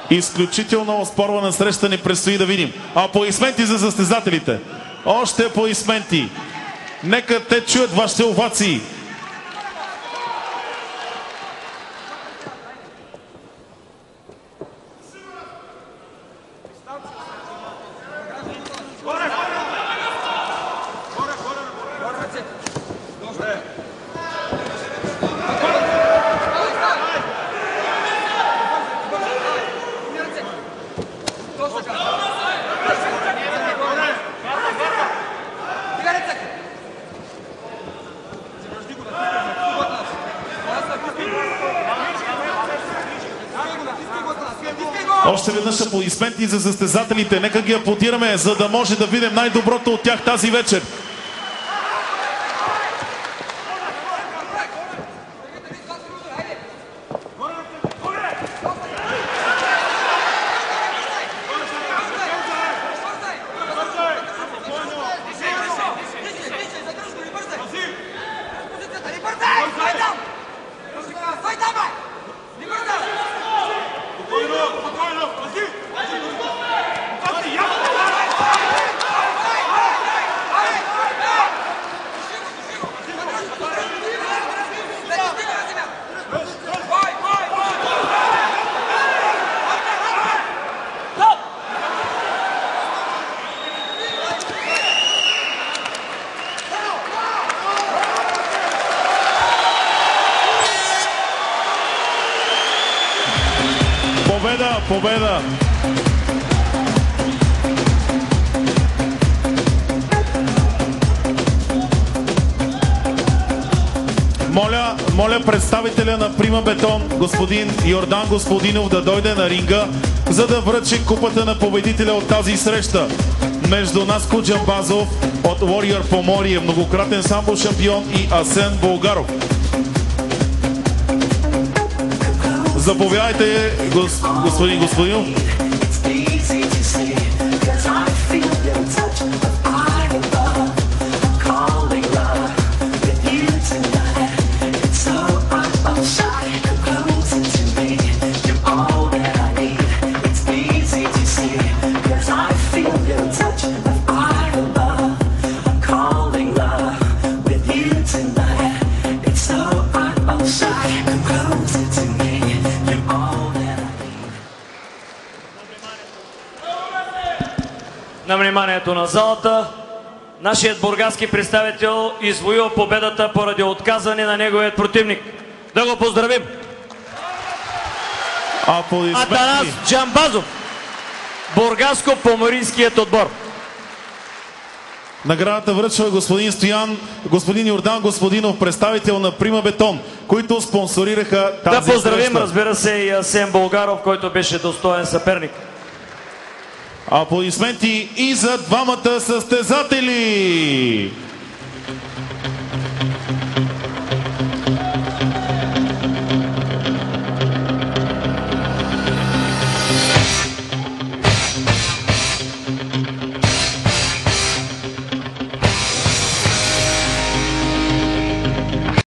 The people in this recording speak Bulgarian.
Изключително оспорвана среща ни предстои да видим. Аплодисменти за състезателите. Още аплодисменти. Нека те чуят вашите овации. Още веднъж аплодисменти за състезателите. Нека ги аплодираме, за да може да видим най-доброто от тях тази вечер. Победа! Моля представителя на Прима Бетон, господин Йордан Господинов, да дойде на ринга, за да връчи купата на победителя от тази среща между Наско Джамбазов от Warrior Поморие, многократен самбо шампион, и Асен Болгаров. Заповядайте, господин Господинов. На вниманието на залата, нашият бургаски представител извоюва победата поради отказване на неговият противник. Да го поздравим! Атанас Джамбазов, бургаско-поморийският отбор. Наградата връчва господин Йордан Господинов, представител на Прима Бетон, които спонсорираха тази среща. Да поздравим, разбира се, и Асен Болгаров, който беше достоен съперник. Аплодисменти и за двамата състезатели!